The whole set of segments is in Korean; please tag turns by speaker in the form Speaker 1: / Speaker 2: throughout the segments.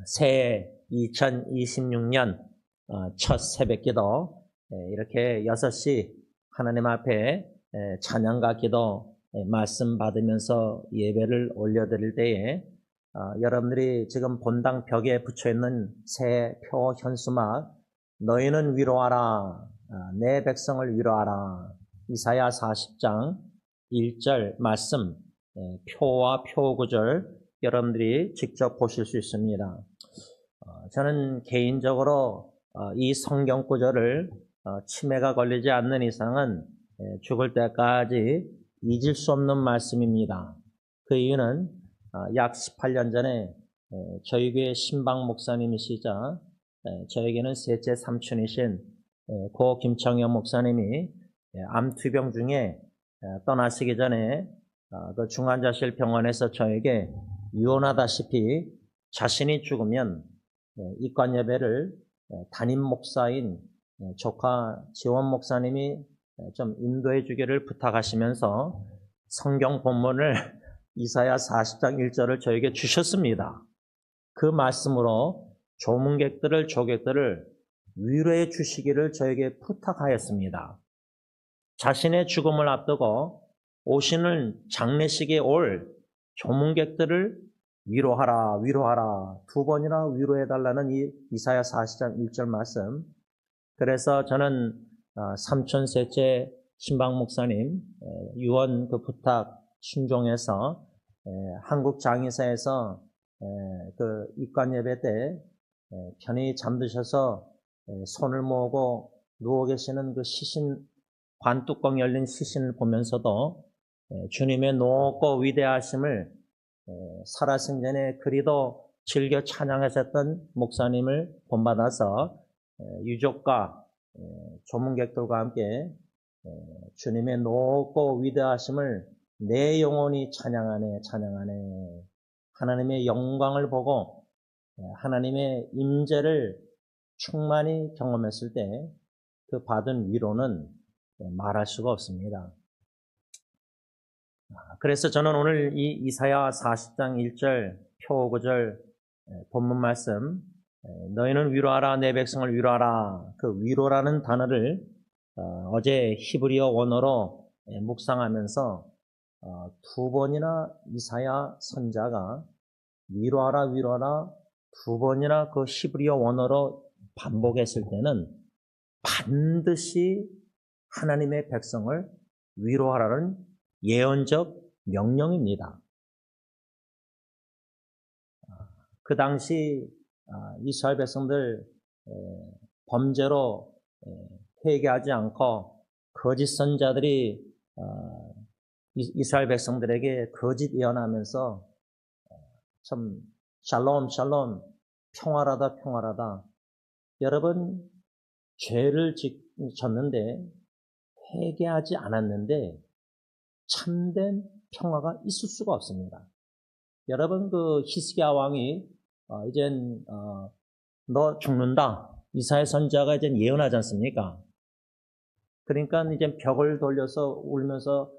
Speaker 1: 새해 2026년 첫 새벽기도 이렇게 6시 하나님 앞에 찬양과 기도 말씀 받으면서 예배를 올려드릴 때에 여러분들이 지금 본당 벽에 붙여있는 새 표 현수막 너희는 위로하라 내 백성을 위로하라 이사야 40장 1절 말씀 표와 표 구절 여러분들이 직접 보실 수 있습니다. 저는 개인적으로 이 성경 구절을 치매가 걸리지 않는 이상은 죽을 때까지 잊을 수 없는 말씀입니다. 그 이유는 약 18년 전에 저희 교회 신방 목사님이시자 저에게는 셋째 삼촌이신 고 김창현 목사님이 암투병 중에 떠나시기 전에 그 중환자실 병원에서 저에게 유언하다시피 자신이 죽으면 입관 예배를 담임 목사인 조카 지원 목사님이 좀 인도해 주기를 부탁하시면서 성경 본문을 이사야 40장 1절을 저에게 주셨습니다. 그 말씀으로 조객들을 위로해 주시기를 저에게 부탁하였습니다. 자신의 죽음을 앞두고 오시는 장례식에 올 조문객들을 위로하라 두 번이나 위로해달라는 이 이사야 40장 1절 말씀. 그래서 저는 삼촌 셋째 신방 목사님 유언 그 부탁 순종해서 한국 장의사에서 그 입관 예배 때 편히 잠드셔서 손을 모으고 누워 계시는 그 시신 관뚜껑 열린 시신을 보면서도 주님의 높고 위대하심을 살아생전에 그리도 즐겨 찬양하셨던 목사님을 본받아서 유족과 조문객들과 함께 주님의 높고 위대하심을 내 영혼이 찬양하네 하나님의 영광을 보고 하나님의 임재를 충만히 경험했을 때 그 받은 위로는 말할 수가 없습니다. 그래서 저는 오늘 이 이사야 40장 1절 표 9절 본문 말씀 너희는 위로하라 내 백성을 위로하라 그 위로라는 단어를 어제 히브리어 원어로 묵상하면서 두 번이나 이사야 선자가 위로하라 두 번이나 그 히브리어 원어로 반복했을 때는 반드시 하나님의 백성을 위로하라는 예언적 명령입니다. 그 당시 이스라엘 백성들 범죄로 회개하지 않고 거짓 선자들이 이스라엘 백성들에게 거짓 예언하면서 참 샬롬 평화라다 여러분 죄를 졌는데 회개하지 않았는데 참된 평화가 있을 수가 없습니다. 여러분 그 히스기야 왕이 이젠 너 죽는다 이사야 선자가 이제 예언하지 않습니까? 그러니까 이제 벽을 돌려서 울면서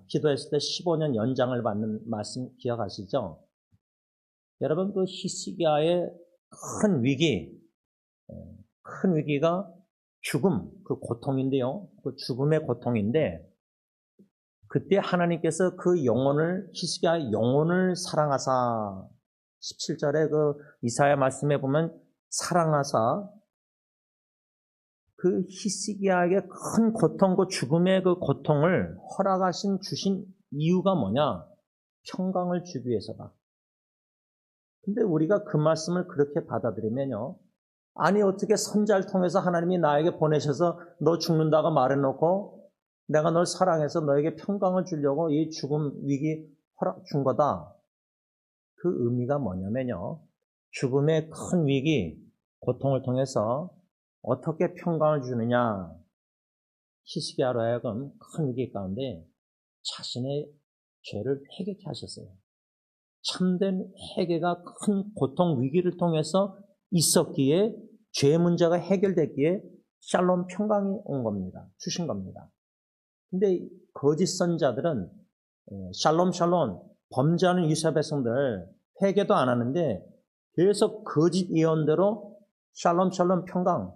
Speaker 1: 기도했을 때 15년 연장을 받는 말씀 기억하시죠? 여러분 그 히스기야의 큰 위기가 죽음 그 고통인데요. 그 죽음의 고통인데 그때 하나님께서 그 영혼을 히스기야의 영혼을 사랑하사 17절에 그 이사야 말씀에 보면 사랑하사 그 히스기야에게 큰 고통 그 죽음의 그 고통을 주신 이유가 뭐냐? 평강을 주기 위해서다. 근데 우리가 그 말씀을 그렇게 받아들이면요. 아니 어떻게 선자를 통해서 하나님이 나에게 보내셔서 너 죽는다고 말해놓고 내가 널 사랑해서 너에게 평강을 주려고 이 죽음 위기 허락 준 거다. 그 의미가 뭐냐면요. 죽음의 큰 위기, 고통을 통해서 어떻게 평강을 주느냐. 히스기야로 하여금 큰 위기 가운데 자신의 죄를 회개케 하셨어요. 참된 회개가 큰 고통 위기를 통해서 있었기에 죄 문제가 해결됐기에 샬롬 평강이 온 겁니다. 주신 겁니다. 근데 거짓 선자들은 샬롬 범죄하는 이스라엘 백성들 회개도 안 하는데 계속 거짓 예언대로 샬롬 샬롬 평강.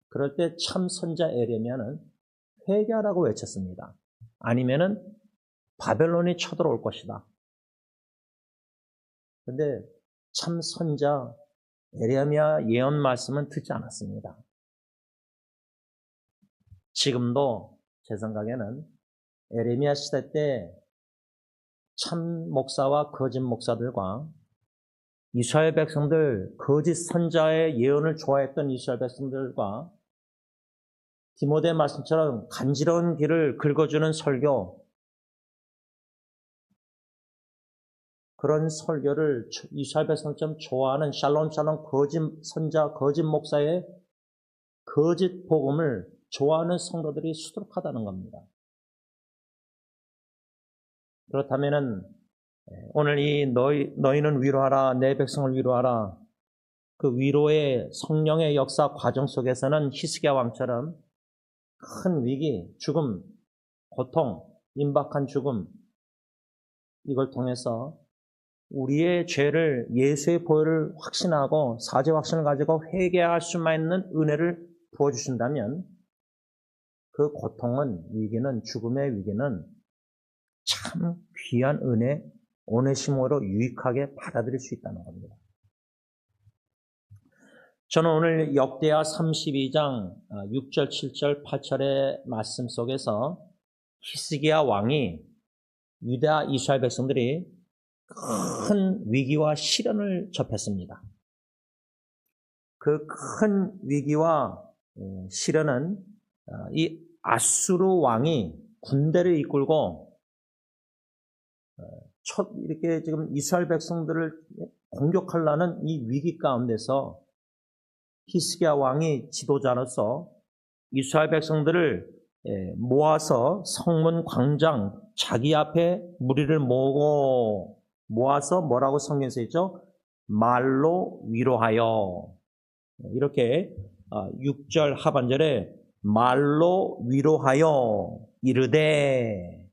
Speaker 1: 그럴 때 참 선자 에레미야는 회개하라고 외쳤습니다. 아니면은 바벨론이 쳐들어올 것이다. 그런데 참 선자 에레미야 예언 말씀은 듣지 않았습니다. 지금도 제 생각에는 에레미야 시대 때 참 목사와 거짓 목사들과 이스라엘 백성들, 거짓 선자의 예언을 좋아했던 이스라엘 백성들과 디모데 말씀처럼 간지러운 길을 긁어주는 설교, 그런 설교를 이스라엘 백성처럼 좋아하는 샬롬 샬롬 거짓 선자, 거짓 목사의 거짓 복음을 좋아하는 성도들이 수두룩하다는 겁니다. 그렇다면은 오늘 이 너희는 위로하라, 내 백성을 위로하라. 그 위로의 성령의 역사 과정 속에서는 히스기야 왕처럼 큰 위기, 죽음, 고통, 임박한 죽음, 이걸 통해서 우리의 죄를, 예수의 보혈을 확신하고 사죄 확신을 가지고 회개할 수만 있는 은혜를 부어주신다면 그 고통은, 위기는, 죽음의 위기는 참 귀한 은혜, 오네시모로 유익하게 받아들일 수 있다는 겁니다. 저는 오늘 역대하 32장 6절, 7절, 8절의 말씀 속에서 히스기야 왕이 유다 이스라엘 백성들이 큰 위기와 시련을 접했습니다. 그 큰 위기와 시련은 이 아수르 왕이 군대를 이끌고 이렇게 지금 이스라엘 백성들을 공격하려는 이 위기 가운데서 히스기야 왕이 지도자로서 이스라엘 백성들을 모아서 성문 광장 자기 앞에 무리를 모아서 뭐라고 성경에 있죠? 말로 위로하여. 이렇게 6절 하반절에 말로 위로하여 이르되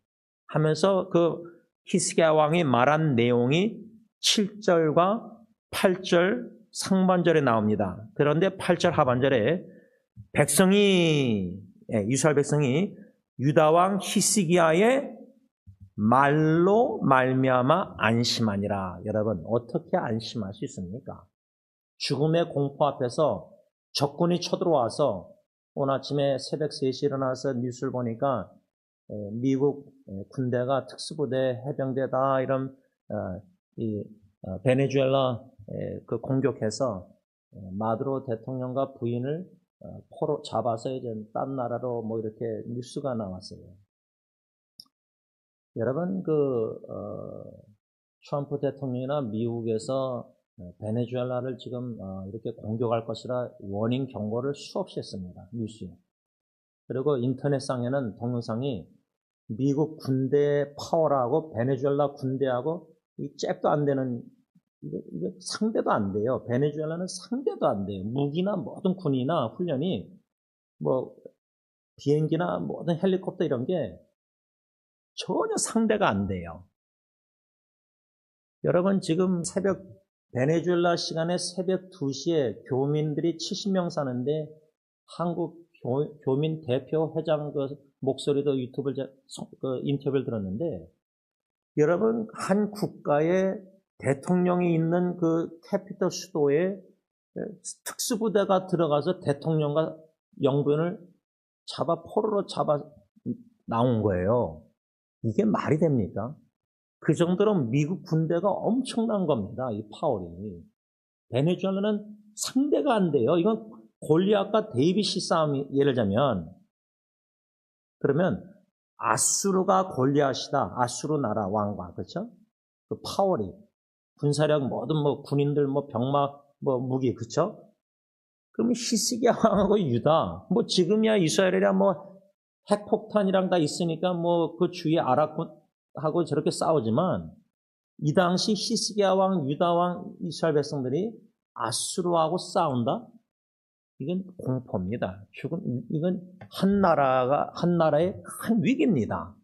Speaker 1: 하면서 그 히스기야 왕이 말한 내용이 7절과 8절 상반절에 나옵니다. 그런데 8절 하반절에 이스라엘 백성이 유다 왕 히스기야의 말로 말미암아 안심하니라. 여러분, 어떻게 안심할 수 있습니까? 죽음의 공포 앞에서 적군이 쳐들어와서 오늘 아침에 새벽 3시에 일어나서 뉴스를 보니까 미국 군대가 특수부대, 해병대다 이런 베네수엘라 그 공격해서 마두로 대통령과 부인을 포로 잡아서 이제 딴 나라로 뭐 이렇게 뉴스가 나왔어요. 여러분 트럼프 대통령이나 미국에서 베네수엘라를 지금 이렇게 공격할 것이라 워닝 경고를 수없이 했습니다. 뉴스에. 그리고 인터넷상에는 동영상이 미국 군대 파워라고 베네수엘라 군대하고 이 잽도 안 되는 이게 상대도 안 돼요. 베네수엘라는 상대도 안 돼요. 무기나 모든 군이나 훈련이 뭐 비행기나 모든 헬리콥터 이런 게 전혀 상대가 안 돼요. 여러분 지금 베네수엘라 시간에 새벽 2시에 교민들이 70명 사는데 한국 교민 대표 회장 목소리도 인터뷰를 들었는데 여러분 한 국가의 대통령이 있는 그 캐피털 수도에 특수부대가 들어가서 대통령과 영부인을 포로로 잡아 나온 거예요. 이게 말이 됩니까? 그 정도로 미국 군대가 엄청난 겁니다. 이 파워이. 베네수엘라는 상대가 안 돼요. 이건 골리앗과 데이빗이 싸움이 예를 들자면 그러면 아수르가 골리앗이다. 아수르 나라 왕과 그렇죠? 그 파워리 군사력 모든 군인들 병막 무기 그렇죠? 그러면 히스기야 왕하고 유다 지금이야 이스라엘이야 핵폭탄이랑 다 있으니까 그 주위에 아랍하고 저렇게 싸우지만 이 당시 히스기야 왕, 유다 왕, 이스라엘 백성들이 아수르하고 싸운다? 이건 공포입니다. 이건 한 나라의 큰 위기입니다.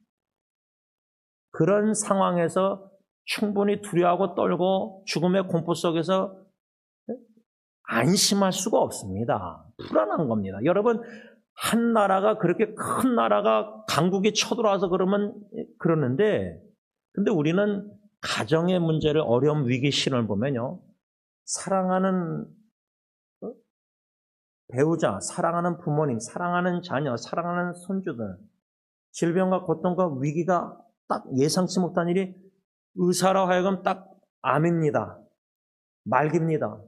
Speaker 1: 그런 상황에서 충분히 두려워하고 떨고 죽음의 공포 속에서 안심할 수가 없습니다. 불안한 겁니다. 여러분, 한 나라가 그렇게 큰 나라가 강국에 쳐들어와서 그러는데, 근데 우리는 가정의 문제를 어려움, 위기, 시련을 보면요. 사랑하는 배우자, 사랑하는 부모님, 사랑하는 자녀, 사랑하는 손주들, 질병과 고통과 위기가 딱 예상치 못한 일이 의사로 하여금 딱 암입니다. 말기입니다.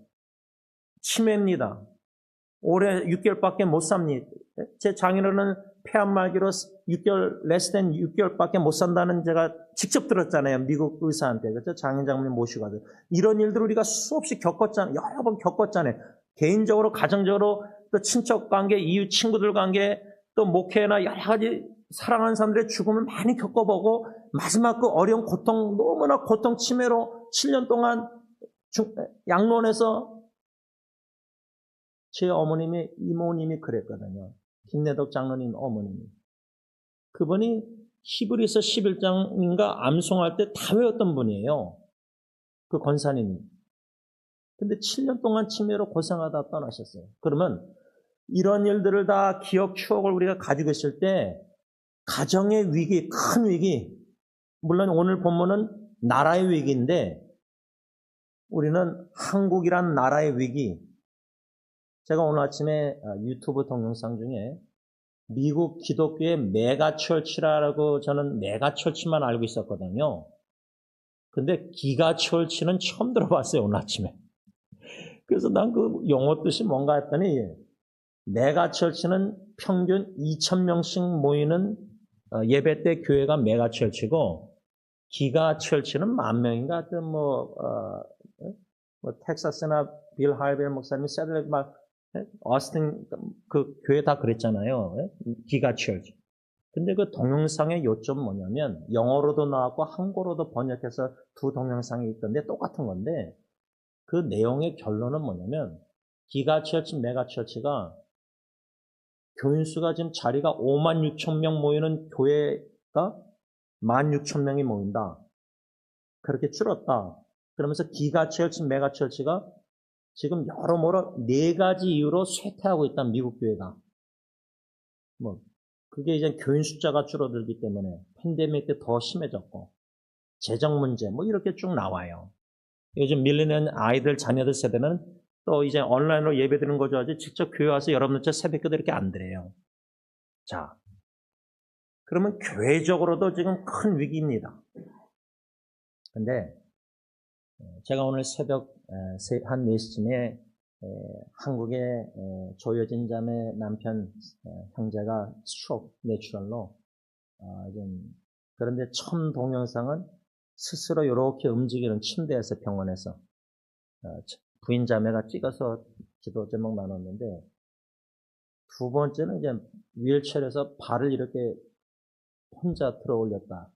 Speaker 1: 치매입니다. 올해 6개월밖에 못 삽니다. 제 장인어른은 폐암 말기로 6개월, less than 6개월밖에 못 산다는 제가 직접 들었잖아요. 미국 의사한테. 그렇죠? 장인 장모님 모시고 가서. 이런 일들을 우리가 수없이 겪었잖아요. 여러 번 겪었잖아요. 개인적으로, 가정적으로, 또 친척 관계, 이웃 친구들 관계, 또 목회나 여러 가지 사랑하는 사람들의 죽음을 많이 겪어보고, 마지막 그 어려운 고통, 너무나 고통 치매로 7년 동안 양론에서 제 어머님이, 이모님이 그랬거든요. 김내덕 장로님 어머님이. 그분이 히브리서 11장인가 암송할 때 다 외웠던 분이에요. 그 권사님이. 근데 7년 동안 치매로 고생하다 떠나셨어요. 그러면 이런 일들을 다 기억, 추억을 우리가 가지고 있을 때 가정의 위기, 큰 위기, 물론 오늘 본문은 나라의 위기인데 우리는 한국이란 나라의 위기, 제가 오늘 아침에 유튜브 동영상 중에 미국 기독교의 메가철치라고 저는 메가철치만 알고 있었거든요. 근데 기가철치는 처음 들어봤어요, 오늘 아침에. 그래서 난 그 용어 뜻이 뭔가 했더니 메가철치는 평균 2,000명씩 모이는 예배 때 교회가 메가철치고 기가철치는 10,000명인가 하여튼 텍사스나 빌 하이벨 목사님, 세들렉 어스틴 그 교회 다 그랬잖아요. 기가철치. 근데 그 동영상의 요점 뭐냐면 영어로도 나왔고 한국어로도 번역해서 두 동영상이 있던데 똑같은 건데 그 내용의 결론은 뭐냐면 기가철치, 메가철치가 교인 수가 지금 자리가 56,000명 모이는 교회가 16,000명이 모인다. 그렇게 줄었다. 그러면서 기가철치, 메가철치가 지금 여러모로 4가지 이유로 쇠퇴하고 있다, 미국 교회가. 그게 이제 교인 숫자가 줄어들기 때문에 팬데믹 때 더 심해졌고, 재정 문제, 이렇게 쭉 나와요. 요즘 밀리는 아이들, 자녀들 세대는 또 이제 온라인으로 예배 드리는 거 좋아하지, 직접 교회 와서 여러분들 새벽기도 이렇게 안 드려요. 자, 그러면 교회적으로도 지금 큰 위기입니다. 근데, 제가 오늘 새벽 한 4시쯤에 한국의 조여진 자매 남편 형제가 스트로크 내추럴로 그런데 처음 동영상은 스스로 이렇게 움직이는 침대에서 병원에서 부인 자매가 찍어서 기도 제목 나눴는데 두 번째는 이제 휠체어에서 발을 이렇게 혼자 들어 올렸다.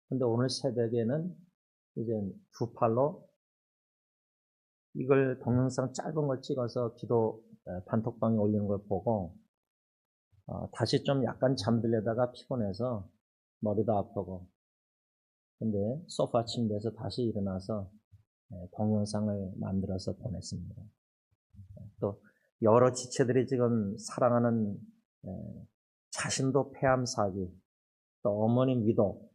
Speaker 1: 근데 오늘 새벽에는 이제 두 팔로 이걸 동영상 짧은 걸 찍어서 기도 단톡방에 올리는 걸 보고 다시 좀 약간 잠들려다가 피곤해서 머리도 아프고 근데 소파 침대에서 다시 일어나서 동영상을 만들어서 보냈습니다. 또 여러 지체들이 지금 사랑하는 자신도 폐암 사기, 또 어머님 위도,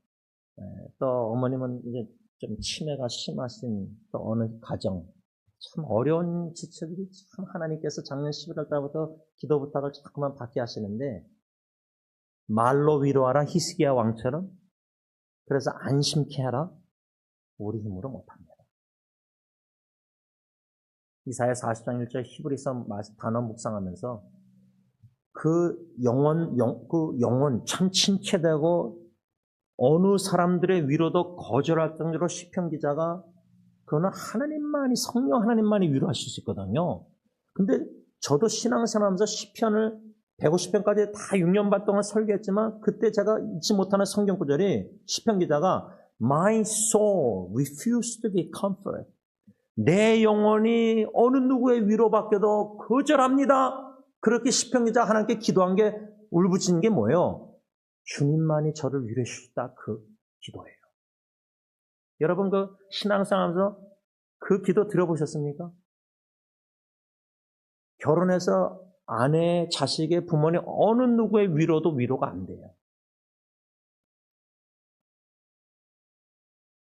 Speaker 1: 또 어머님은 이제 좀 치매가 심하신 또 어느 가정, 참 어려운 지체들이 참 하나님께서 작년 11월 달부터 기도 부탁을 자꾸만 받게 하시는데 말로 위로하라 히스기야 왕처럼 그래서 안심케 하라 우리 힘으로 못합니다. 이사야 40장 1절 히브리서 단어 묵상하면서 그 영혼 참 친케되고 어느 사람들의 위로도 거절할 정도로 시편 기자가 그거는 성령 하나님만이 위로하실 수 있거든요. 근데 저도 신앙생활하면서 시편을 150편까지 다 6년 반 동안 설교했지만 그때 제가 잊지 못하는 성경 구절이 시편 기자가 My soul refused to be comforted. 내 영혼이 어느 누구의 위로받게도 거절합니다. 그렇게 시편 기자 하나님께 기도한 게 울부짖는 게 뭐예요? 주님만이 저를 위로해 주시다 그 기도예요. 여러분 그 신앙생활하면서 그 기도 들어보셨습니까? 결혼해서 아내, 자식의 부모님 어느 누구의 위로도 위로가 안 돼요.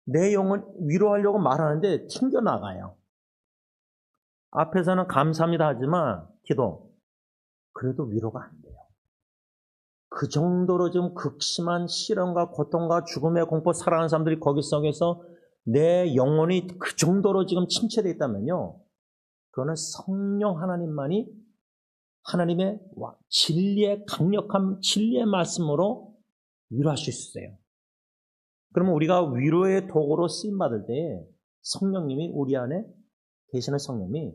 Speaker 1: 내 영혼 위로하려고 말하는데 튕겨나가요. 앞에서는 감사합니다 하지만 그래도 위로가 안 돼요. 그 정도로 좀 극심한 시련과 고통과 죽음의 공포 살아가는 사람들이 거기 속에서 내 영혼이 그 정도로 지금 침체되어 있다면요. 그거는 성령 하나님만이 하나님의 진리의 강력한 진리의 말씀으로 위로할 수 있어요. 그러면 우리가 위로의 도구로 쓰임받을 때 성령님이 우리 안에 계시는 성령님이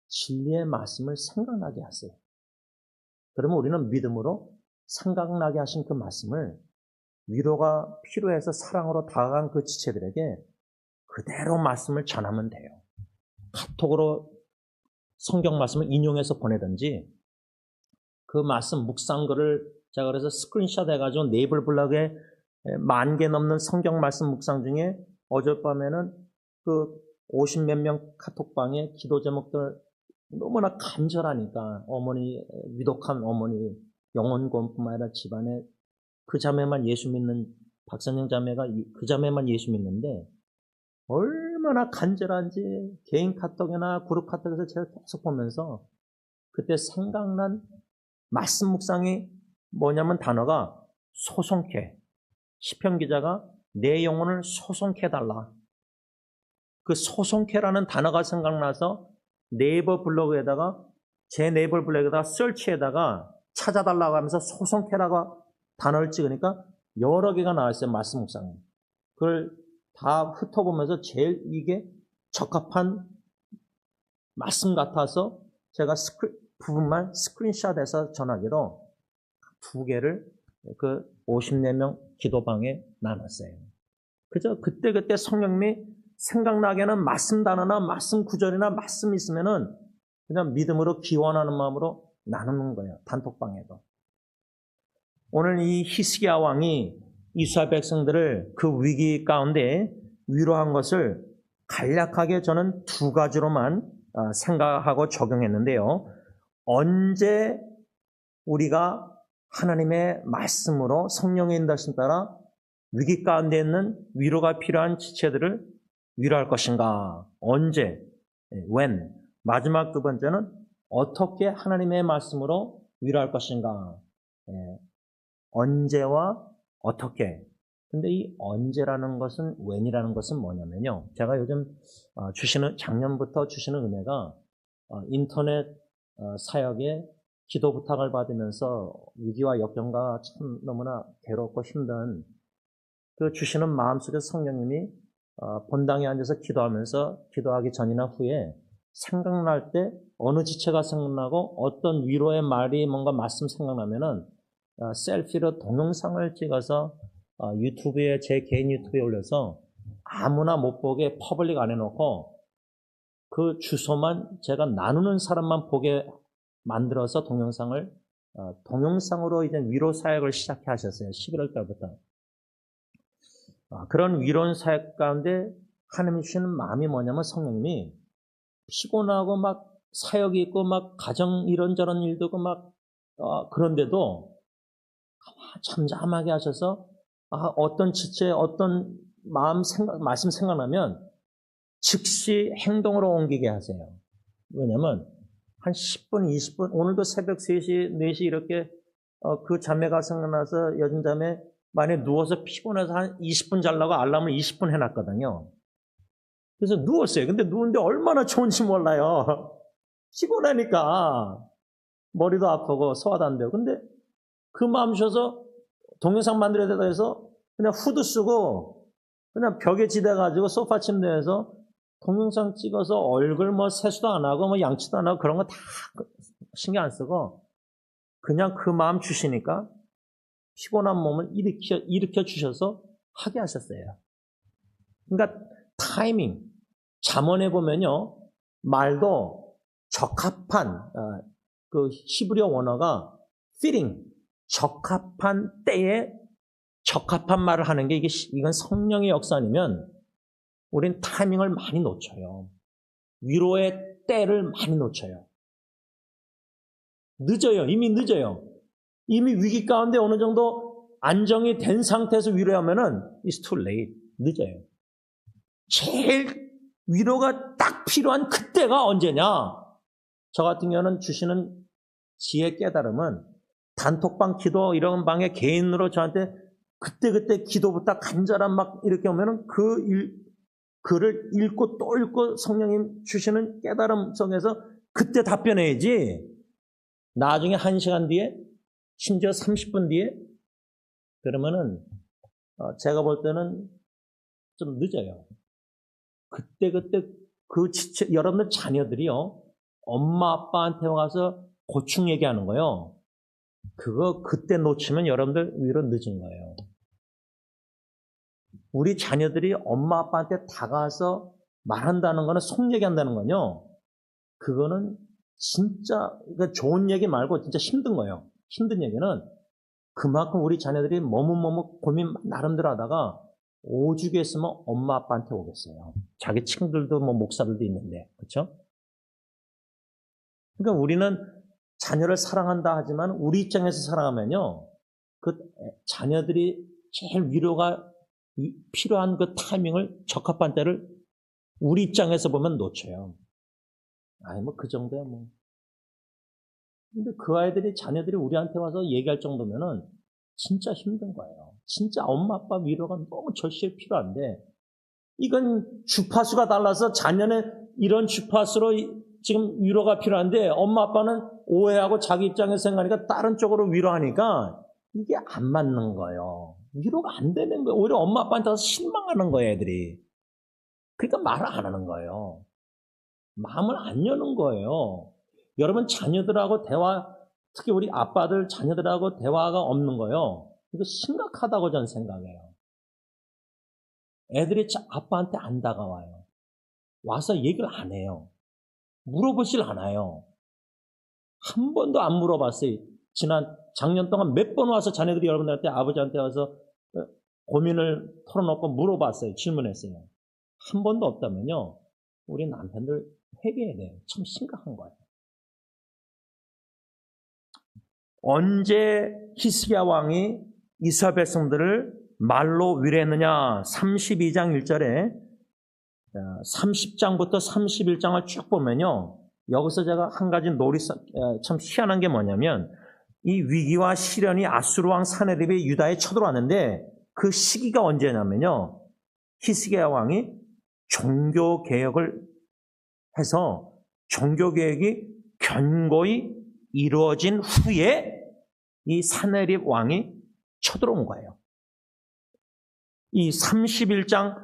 Speaker 1: 진리의 말씀을 생각나게 하세요. 그러면 우리는 믿음으로 생각나게 하신 그 말씀을 위로가 필요해서 사랑으로 다가간 그 지체들에게 그대로 말씀을 전하면 돼요. 카톡으로 성경 말씀을 인용해서 보내든지 그 말씀 묵상글을 제가 그래서 스크린샷 해가지고 네이버 블로그에 10,000개 넘는 성경 말씀 묵상 중에 어젯밤에는 그 50몇 명 카톡방에 기도 제목들 너무나 간절하니까 어머니, 위독한 어머니, 영혼권뿐만 아니라 집안에 그 자매만 예수 믿는 박선영 자매가 그 자매만 예수 믿는데 얼마나 간절한지 개인 카톡이나 그룹 카톡에서 제가 계속 보면서 그때 생각난 말씀 묵상이 뭐냐면 단어가 소송케. 시편 기자가 내 영혼을 소송케해달라. 그 소송케라는 단어가 생각나서 네이버 블로그에다가 제 네이버 블로그에다가 설치에다가 찾아달라고 하면서 소송케라고 단어를 찍으니까 여러 개가 나왔어요. 말씀 묵상에. 그걸 다 훑어보면서 제일 이게 적합한 말씀 같아서 제가 부분만 스크린샷해서 전하기로 2개를 그 54명 기도방에 나눴어요. 그저 그때그때 성령님이 생각나게 하는 말씀 단어나 말씀 구절이나 말씀 있으면은 그냥 믿음으로 기원하는 마음으로 나누는 거예요. 단톡방에도. 오늘 이 히스기야 왕이 이스라엘 백성들을 그 위기 가운데 위로한 것을 간략하게 저는 2가지로만 생각하고 적용했는데요. 언제 우리가 하나님의 말씀으로 성령의 인도하심 따라 위기 가운데 있는 위로가 필요한 지체들을 위로할 것인가? 언제? when? 마지막 2번째는 어떻게 하나님의 말씀으로 위로할 것인가? 언제와 어떻게? 근데 이 언제라는 것은 when이라는 것은 뭐냐면요. 제가 요즘 작년부터 주시는 은혜가 인터넷 사역에 기도 부탁을 받으면서 위기와 역경과 참 너무나 괴롭고 힘든 그 주시는 마음속에 성령님이 본당에 앉아서 기도하면서 기도하기 전이나 후에 생각날 때 어느 지체가 생각나고 어떤 위로의 말이 뭔가 말씀 생각나면은 셀피로 동영상을 찍어서 유튜브에 제 개인 유튜브에 올려서 아무나 못 보게 퍼블릭 안 해놓고 그 주소만 제가 나누는 사람만 보게 만들어서 동영상으로 이제 위로 사역을 시작해 하셨어요. 11월 달부터. 그런 위로 사역 가운데 하나님이 주시는 마음이 뭐냐면 성령님이 피곤하고 막 사역이 있고 막 가정 이런저런 일도 있고 막 그런데도 잠잠하게 하셔서 어떤 지체 어떤 말씀 생각나면 즉시 행동으로 옮기게 하세요. 왜냐면 한 10분, 20분, 오늘도 새벽 3시, 4시 이렇게 그 자매가 생각나서 여진 자매 만약에 누워서 피곤해서 한 20분 자려고 알람을 20분 해놨거든요. 그래서 누웠어요. 근데 누운데 얼마나 좋은지 몰라요. 피곤하니까 머리도 아프고 소화도 안 되고. 근데 그 마음 주셔서 동영상 만들어야 되다 해서 그냥 후드 쓰고 그냥 벽에 지대가지고 소파 침대에서 동영상 찍어서 얼굴 세수도 안 하고 양치도 안 하고 그런 거 다 신경 안 쓰고 그냥 그 마음 주시니까 피곤한 몸을 일으켜 주셔서 하게 하셨어요. 그러니까 타이밍, 잠언에 보면요 말도 적합한 그 히브리어 원어가 fitting, 적합한 때에 적합한 말을 하는 게 이건 성령의 역사 아니면 우린 타이밍을 많이 놓쳐요. 위로의 때를 많이 놓쳐요. 늦어요. 이미 늦어요. 이미 위기 가운데 어느 정도 안정이 된 상태에서 위로하면은 it's too late. 늦어요. 제일 위로가 딱 필요한 그때가 언제냐? 저 같은 경우는 주시는 지혜 깨달음은 단톡방 기도 이런 방에 개인으로 저한테 그때 기도부터 간절한 막 이렇게 오면은 글을 읽고 또 읽고 성령님 주시는 깨달음 속에서 그때 답변해야지. 나중에 1시간 뒤에 심지어 30분 뒤에 그러면은 제가 볼 때는 좀 늦어요. 그때 여러분들 자녀들이요 엄마 아빠한테 와서 고충 얘기하는 거요. 그거 그때 놓치면 여러분들 위로 늦은 거예요. 우리 자녀들이 엄마 아빠한테 다가와서 말한다는 거는 속 얘기한다는 건요. 그거는 진짜 그러니까 좋은 얘기 말고 진짜 힘든 거예요. 힘든 얘기는 그만큼 우리 자녀들이 머뭇머뭇 고민 나름대로 하다가 오죽 했으면 엄마 아빠한테 오겠어요. 자기 친구들도 뭐 목사들도 있는데 그렇죠? 그러니까 우리는 자녀를 사랑한다 하지만 우리 입장에서 사랑하면요 그 자녀들이 제일 위로가 필요한 그 타이밍을 적합한 때를 우리 입장에서 보면 놓쳐요. 아니 뭐 그 정도야 뭐. 근데 그 아이들이 자녀들이 우리한테 와서 얘기할 정도면은 진짜 힘든 거예요. 진짜 엄마 아빠 위로가 너무 절실히 필요한데 이건 주파수가 달라서 자녀는 이런 주파수로 지금 위로가 필요한데 엄마 아빠는 오해하고 자기 입장에서 생각하니까 다른 쪽으로 위로하니까 이게 안 맞는 거예요. 위로가 안 되는 거예요. 오히려 엄마 아빠한테 와서 실망하는 거예요, 애들이. 그러니까 말을 안 하는 거예요. 마음을 안 여는 거예요. 여러분 자녀들하고 대화, 특히 우리 아빠들 자녀들하고 대화가 없는 거예요. 이거 심각하다고 저는 생각해요. 애들이 아빠한테 안 다가와요. 와서 얘기를 안 해요. 물어보질 않아요. 한 번도 안 물어봤어요. 작년 동안 몇 번 와서 자녀들이 여러분들한테 아버지한테 와서 고민을 털어놓고 물어봤어요. 질문했어요. 한 번도 없다면요. 우리 남편들 회개해야 돼요. 참 심각한 거예요. 언제 히스기야 왕이 이스라엘 백성들을 말로 위로했느냐? 32장 1절에 30장부터 31장을 쭉 보면요. 여기서 제가 한 가지 참 희한한 게 뭐냐면 이 위기와 시련이 아수르 왕 사네립이 유다에 쳐들어왔는데 그 시기가 언제냐면요. 히스기야 왕이 종교개혁을 해서 종교개혁이 견고히 이루어진 후에 이 사네립 왕이 쳐들어온 거예요. 이 31장,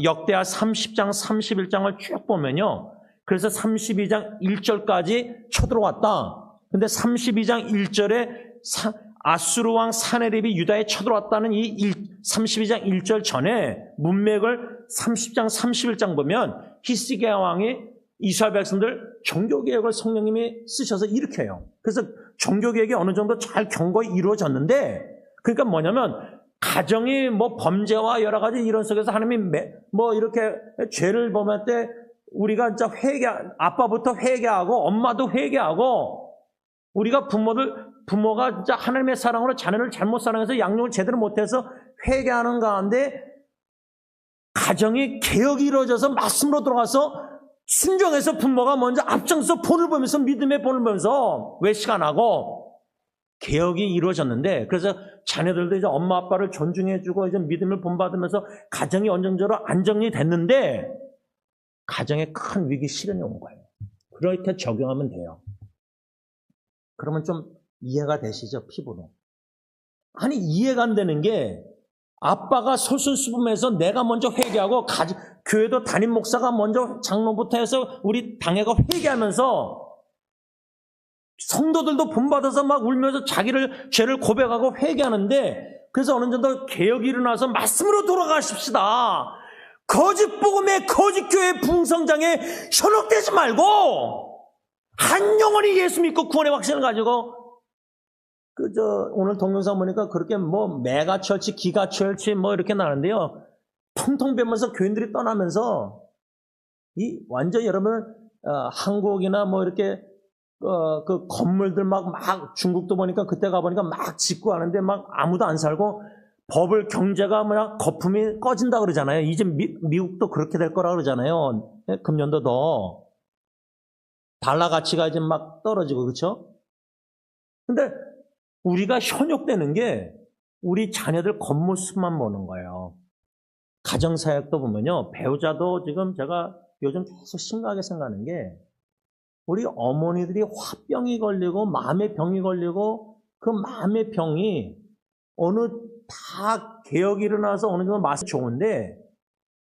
Speaker 1: 역대하 30장, 31장을 쭉 보면요. 그래서 32장 1절까지 쳐들어왔다. 근데 32장 1절에 아수르 왕 사네립이 유다에 쳐들어왔다는 이 32장 1절 전에 문맥을 30장, 31장 보면 히스기야 왕이 이스라엘 백성들 종교개혁을 성령님이 쓰셔서 일으켜요. 그래서 종교개혁이 어느 정도 잘 견고히 이루어졌는데 그러니까 뭐냐면 가정이 뭐 범죄와 여러 가지 이런 속에서 하나님이 뭐 이렇게 죄를 범할 때 우리가 진짜 아빠부터 회개하고 엄마도 회개하고 우리가 부모가 진짜 하나님의 사랑으로 자녀를 잘못 사랑해서 양육을 제대로 못해서 회개하는 가운데 가정이 개혁이 이루어져서 말씀으로 들어가서 순종해서 부모가 먼저 앞장서 본을 보면서 믿음의 본을 보면서 외식안하고 개혁이 이루어졌는데 그래서 자녀들도 이제 엄마 아빠를 존중해주고 이제 믿음을 본받으면서 가정이 언정적으로 안정이 됐는데 가정에 큰 위기 시련이 온 거예요. 그렇게 적용하면 돼요. 그러면 좀 이해가 되시죠? 피부로. 아니 이해가 안 되는 게 아빠가 솔선수범해서 내가 먼저 회개하고 교회도 담임 목사가 먼저 장로부터 해서 우리 당회가 회개하면서 성도들도 본받아서 막 울면서 자기를 죄를 고백하고 회개하는데 그래서 어느 정도 개혁이 일어나서 말씀으로 돌아가십시다. 거짓 복음에 거짓 교회 부흥성장에 현혹되지 말고 한 영혼이 예수 믿고 구원의 확신을 가지고 오늘 동영상 보니까 그렇게 뭐 메가철치, 기가철치 뭐 이렇게 나는데요. 텅텅 비면서 교인들이 떠나면서 이 완전 여러분 한국이나 뭐 이렇게 그 건물들 막 중국도 보니까 그때 가보니까 막 짓고 하는데 막 아무도 안 살고 버블 경제가 거품이 꺼진다 그러잖아요. 이제 미국도 그렇게 될 거라 그러잖아요. 금년도 더. 달러 가치가 이제 막 떨어지고, 그렇죠? 근데 우리가 현혹되는 게 우리 자녀들 겉모습만 보는 거예요. 가정사역도 보면요. 배우자도 지금 제가 요즘 계속 심각하게 생각하는 게 우리 어머니들이 화병이 걸리고 마음의 병이 걸리고 그 마음의 병이 어느 다 개혁이 일어나서 어느 정도 맛이 좋은데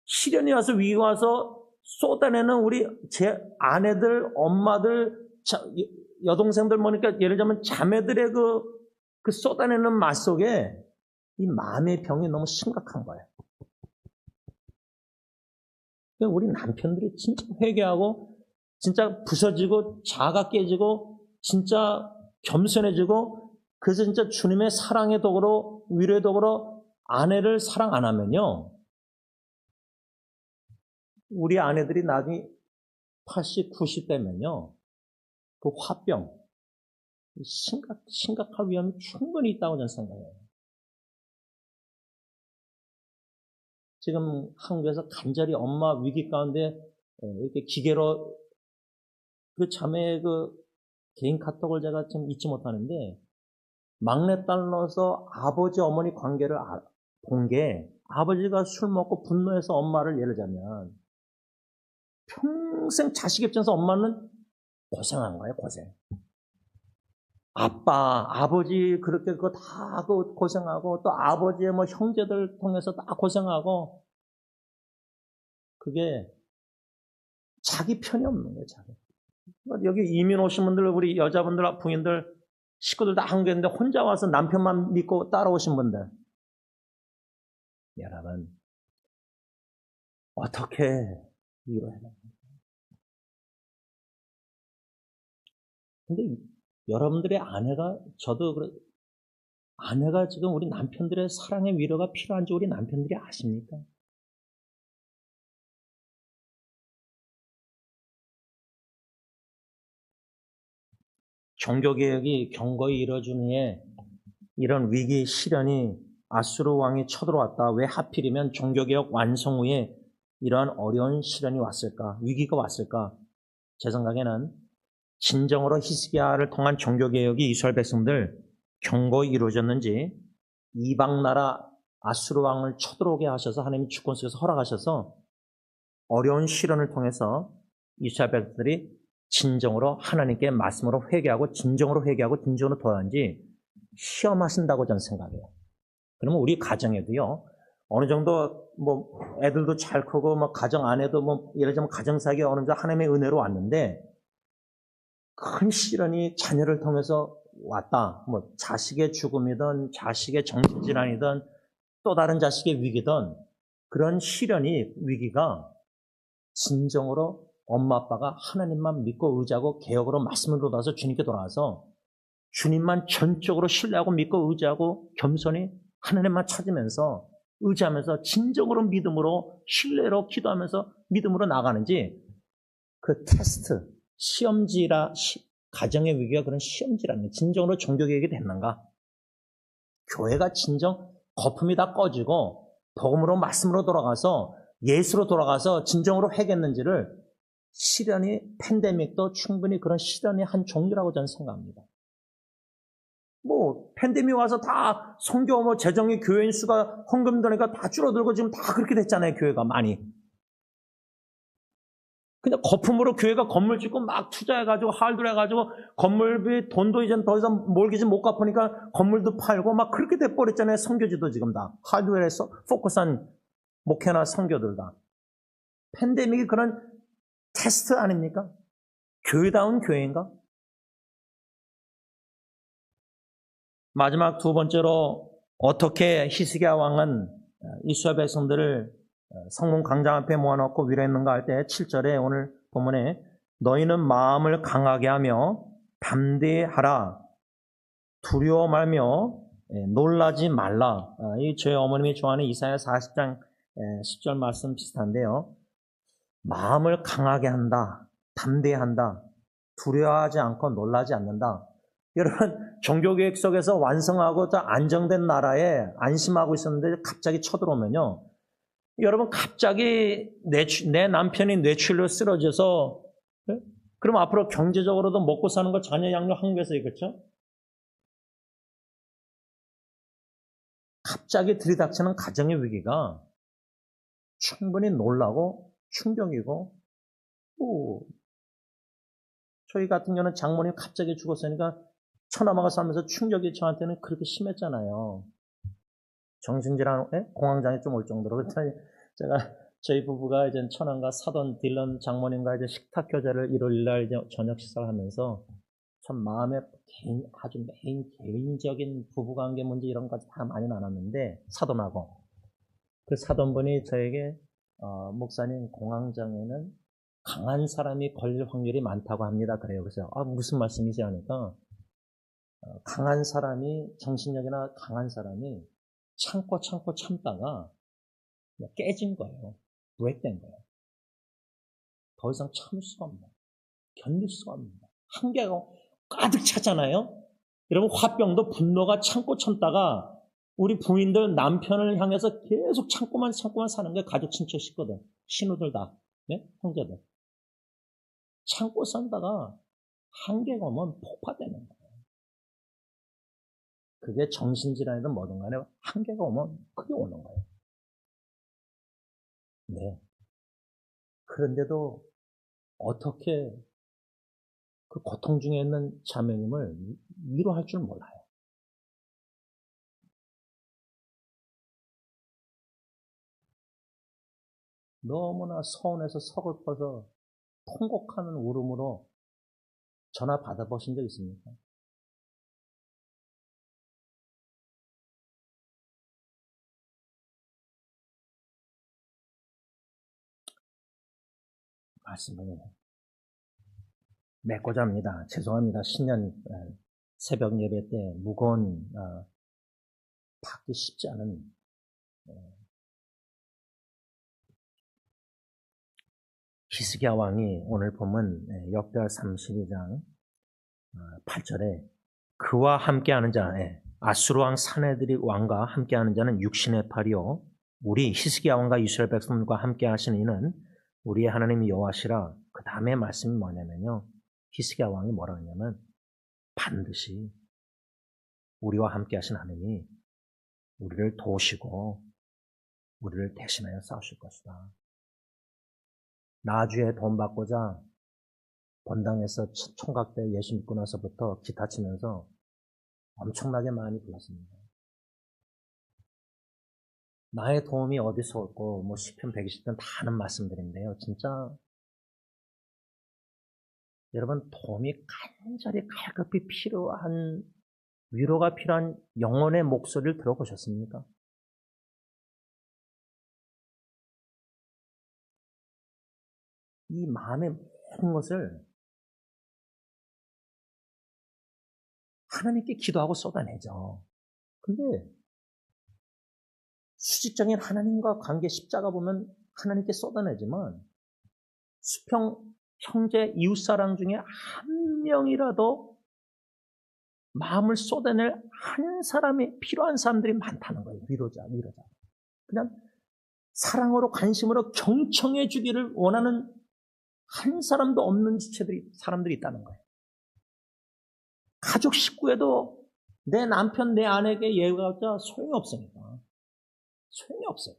Speaker 1: 시련이 와서 위기가 와서 쏟아내는 우리 제 아내들, 엄마들, 여동생들 보니까 예를 들면 자매들의 그 쏟아내는 맛 속에 이 마음의 병이 너무 심각한 거예요. 우리 남편들이 진짜 회개하고 진짜 부서지고 자아가 깨지고 진짜 겸손해지고 그래서 진짜 주님의 사랑의 도구로 위로의 도구로 아내를 사랑 안 하면요. 우리 아내들이 나중에 80, 90대면요. 그 화병 심각할 위험이 충분히 있다고 저는 생각해요. 지금 한국에서 간절히 엄마 위기 가운데 이렇게 기계로 그 자매의 그 개인 카톡을 제가 좀 잊지 못하는데 막내딸로서 아버지 어머니 관계를 본 게 아버지가 술 먹고 분노해서 엄마를 예를 들자면 평생 자식 입장에서 엄마는 고생한 거예요, 고생. 아버지 그렇게 그거 다 고생하고 또 아버지의 뭐 형제들 통해서 다 고생하고 그게 자기 편이 없는 거예요, 자기. 여기 이민 오신 분들, 우리 여자분들, 부인들, 식구들 다 한국에 있는데 혼자 와서 남편만 믿고 따라오신 분들. 여러분, 어떻게 위로해야 됩니까? 근데 여러분들의 아내가, 저도 그래, 아내가 지금 우리 남편들의 사랑의 위로가 필요한지 우리 남편들이 아십니까? 종교개혁이 경거히 이루어진 후에 이런 위기, 시련이 아수르 왕이 쳐들어왔다. 왜 하필이면 종교개혁 완성 후에 이러한 어려운 시련이 왔을까? 위기가 왔을까? 제 생각에는 진정으로 히스기야를 통한 종교개혁이 이스라엘 백성들 경거히 이루어졌는지 이방 나라 아수르 왕을 쳐들어오게 하셔서 하나님이 주권 속에서 허락하셔서 어려운 시련을 통해서 이스라엘 백성들이 진정으로 하나님께 말씀으로 회개하고 진정으로 회개하고 진정으로 돌아오는지 시험하신다고 저는 생각해요. 그러면 우리 가정에도요, 어느 정도 뭐 애들도 잘 크고 뭐 가정 안에도 뭐 예를 들면 가정사역에 어느 정도 하나님의 은혜로 왔는데 큰 시련이 자녀를 통해서 왔다. 뭐 자식의 죽음이든 자식의 정신질환이든 또 다른 자식의 위기든 그런 시련이 위기가 진정으로 엄마 아빠가 하나님만 믿고 의지하고 개혁으로 말씀을 쏟아서 주님께 돌아와서 주님만 전적으로 신뢰하고 믿고 의지하고 겸손히 하나님만 찾으면서 의지하면서 진정으로 믿음으로 신뢰로 기도하면서 믿음으로 나가는지 그 테스트, 가정의 위기가 그런 시험지라는 거예요. 진정으로 종교개혁이 됐는가? 교회가 진정 거품이 다 꺼지고 복음으로 말씀으로 돌아가서 예수로 돌아가서 진정으로 회개했는지를 시련이 팬데믹도 충분히 그런 시련의 한 종류라고 저는 생각합니다. 뭐 팬데믹 와서 다 선교 뭐 재정의 교회인 수가 헌금 드니까 다 줄어들고 지금 다 그렇게 됐잖아요. 교회가 많이. 그냥 거품으로 교회가 건물 짓고 막 투자해가지고 하울들 해가지고 건물비 돈도 이제 더 이상 몰기지 못 갚으니까 건물도 팔고 막 그렇게 돼버렸잖아요. 선교지도 지금 다. 하드웨어에서 포커스한 목회나 선교들 다. 팬데믹이 그런 테스트 아닙니까? 교회다운 교회인가? 마지막 두 번째로 어떻게 히스기야 왕은 이스라엘 백성들을 성문 광장 앞에 모아놓고 위로했는가 할 때 7절에 오늘 본문에 너희는 마음을 강하게 하며 담대하라 두려워 말며 놀라지 말라. 이 저희 어머님이 좋아하는 이사야 40장 10절 말씀 비슷한데요. 마음을 강하게 한다. 담대한다. 두려워하지 않고 놀라지 않는다. 여러분, 종교개혁 속에서 완성하고 안정된 나라에 안심하고 있었는데 갑자기 쳐들어오면요. 여러분, 갑자기 내 남편이 뇌출로 쓰러져서, 네? 그럼 앞으로 경제적으로도 먹고 사는 거 자녀 양육하는 거에서 그렇죠? 갑자기 들이닥치는 가정의 위기가 충분히 놀라고 충격이고, 또 저희 같은 경우는 장모님이 갑자기 죽었으니까 처남아가 살면서 충격이 저한테는 그렇게 심했잖아요. 정신질환, 공황장애 좀 올 정도로. 그랬더니 제가 저희 부부가 이제 처남과 사돈 딜런 장모님과 이제 식탁 교제를 일요일 날 이제 저녁 식사를 하면서 참 마음에 아주 개인적인 부부관계 문제 이런 것까지 다 많이 나눴는데 사돈하고 그 사돈분이 저에게 목사님 공황장애는 강한 사람이 걸릴 확률이 많다고 합니다. 그래요. 그래서 무슨 말씀이세요? 하니까 강한 사람이 정신력이나 강한 사람이 참고 참다가 깨진 거예요. 브레이크된 거예요. 더 이상 참을 수가 없는 거예요. 견딜 수가 없는 거예요. 한계가 가득 차잖아요. 여러분 화병도 분노가 참다가 우리 부인들 남편을 향해서 계속 참고만 사는 게 가족 친척 식거든. 신우들 다, 네? 형제들. 참고 산다가 한계가 오면 폭파되는 거예요. 그게 정신질환이든 뭐든 간에 한계가 오면 크게 오는 거예요. 네. 그런데도 어떻게 그 고통 중에 있는 자매님을 위로할 줄 몰라요. 너무나 서운해서 서글퍼서 통곡하는 울음으로 전화 받아보신 적 있습니까? 말씀을 맺고자 합니다. 죄송합니다. 신년 새벽 예배 때 무거운 받기 쉽지 않은 히스기야 왕이 오늘 보면 역대하 32장 8절에 그와 함께하는 자, 아수르 왕 사네들이 왕과 함께하는 자는 육신의 팔이요 우리 히스기야 왕과 이스라엘 백성과 함께하시는 이는 우리의 하나님 여호와시라. 그 다음에 말씀이 뭐냐면요, 히스기야 왕이 뭐라 하냐면 반드시 우리와 함께하신 하나님이 우리를 도우시고 우리를 대신하여 싸우실 것이다. 나주에 돈 받고자 본당에서 총각대 예수 믿고 나서부터 기타 치면서 엄청나게 많이 불렀습니다. 나의 도움이 어디서 올고 뭐 시편 120편 다 하는 말씀들인데요. 진짜 여러분 도움이 간절히 갈급히 필요한 위로가 필요한 영혼의 목소리를 들어보셨습니까? 이 마음의 모든 것을 하나님께 기도하고 쏟아내죠. 근데 수직적인 하나님과 관계 십자가 보면 하나님께 쏟아내지만 수평 형제 이웃사랑 중에 한 명이라도 마음을 쏟아낼 한 사람이 필요한 사람들이 많다는 거예요. 위로자. 그냥 사랑으로 관심으로 경청해 주기를 원하는 한 사람도 없는 사람들이 있다는 거예요. 가족 식구에도 내 남편, 내 아내에게 얘기하자 소용이 없으니까. 소용이 없어요.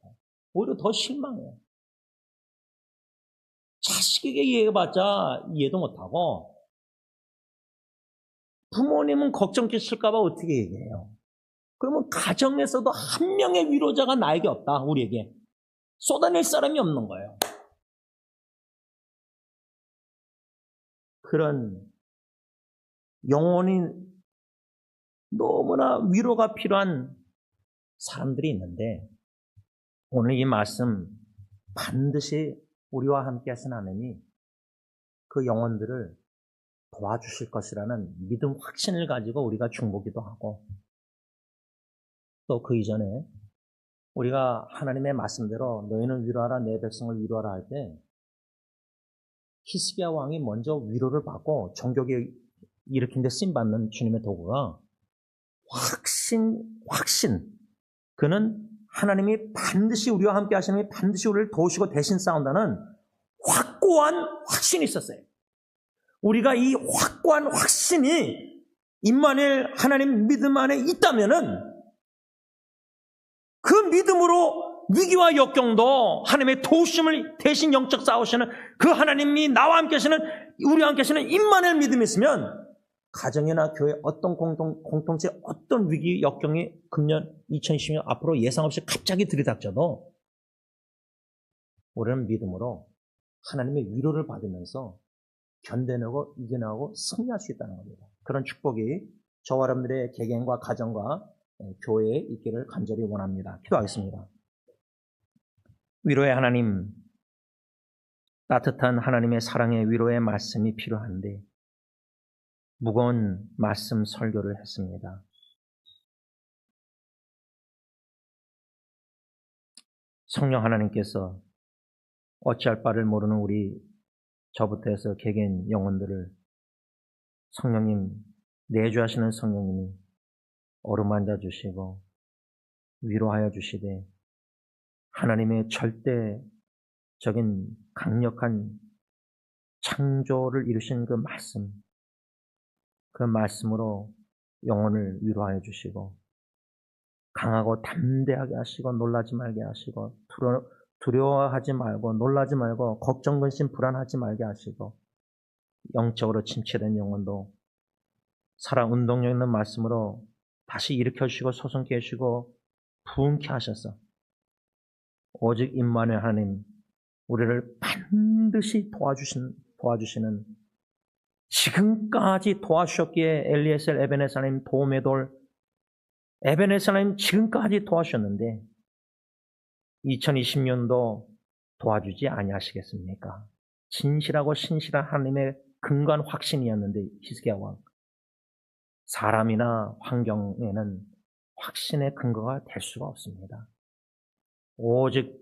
Speaker 1: 오히려 더 실망해요. 자식에게 얘기해봤자 이해도 못하고 부모님은 걱정 끼칠까봐 어떻게 얘기해요? 그러면 가정에서도 한 명의 위로자가 나에게 없다. 우리에게. 쏟아낼 사람이 없는 거예요. 그런 영혼이 너무나 위로가 필요한 사람들이 있는데 오늘 이 말씀 반드시 우리와 함께 하신 하나님이 그 영혼들을 도와주실 것이라는 믿음 확신을 가지고 우리가 중보기도 하고 또 그 이전에 우리가 하나님의 말씀대로 너희는 위로하라 내 백성을 위로하라 할 때 히스기야 왕이 먼저 위로를 받고 정격에 일으킨 데 쓰임받는 주님의 도구가 확신. 그는 하나님이 반드시 우리와 함께 하시는, 반드시 우리를 도우시고 대신 싸운다는 확고한 확신이 있었어요. 우리가 이 확고한 확신이 임마누엘 하나님 믿음 안에 있다면은 그 믿음으로 위기와 역경도 하나님의 도우심을 대신 영적 싸우시는 그 하나님이 나와 함께 하시는, 우리와 함께 하시는 임마누엘 믿음이 있으면 가정이나 교회 어떤 공동체 어떤 위기 역경이 금년 2020년 앞으로 예상 없이 갑자기 들이닥쳐도 우리는 믿음으로 하나님의 위로를 받으면서 견뎌내고 이겨내고 승리할 수 있다는 겁니다. 그런 축복이 저와 여러분들의 개개인과 가정과 교회에 있기를 간절히 원합니다. 기도하겠습니다. 위로의 하나님, 따뜻한 하나님의 사랑의 위로의 말씀이 필요한데 무거운 말씀 설교를 했습니다. 성령 하나님께서 어찌할 바를 모르는 우리 저부터 해서 개개인 영혼들을 성령님, 내주하시는 성령님이 어루만져 주시고 위로하여 주시되 하나님의 절대적인 강력한 창조를 이루신 그 말씀으로 영혼을 위로하여 주시고 강하고 담대하게 하시고 놀라지 말게 하시고 두려워하지 말고 놀라지 말고 걱정, 근심, 불안하지 말게 하시고 영적으로 침체된 영혼도 사랑 운동력 있는 말씀으로 다시 일으켜주시고 소성케 하시고 부흥케 하셔서 오직 임마누엘 하나님 우리를 반드시 도와주시는 지금까지 도와주셨기에 엘리에셀 에베네zer 하나님 도움의 돌 에베네zer 하나님 지금까지 도와주셨는데 2020년도 도와주지 아니하시겠습니까? 진실하고 신실한 하나님의 근간 확신이었는데 히스기야 왕 사람이나 환경에는 확신의 근거가 될 수가 없습니다. 오직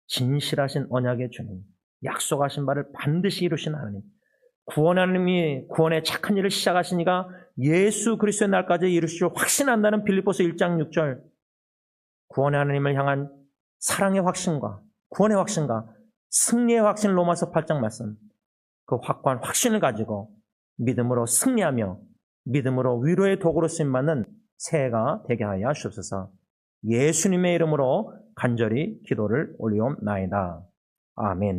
Speaker 1: 진실하신 언약의 주님, 약속하신 바를 반드시 이루신 하나님, 구원의 하나님이 구원의 착한 일을 시작하시니까 예수 그리스도의 날까지 이루시고 확신한다는 빌립보서 1장 6절 구원의 하나님을 향한 사랑의 확신과 구원의 확신과 승리의 확신 로마서 8장 말씀 그 확고한 확신을 가지고 믿음으로 승리하며 믿음으로 위로의 도구로 쓰임받는 새해가 되게 하여 주옵소서. 예수님의 이름으로 간절히 기도를 올리옵나이다. 아멘.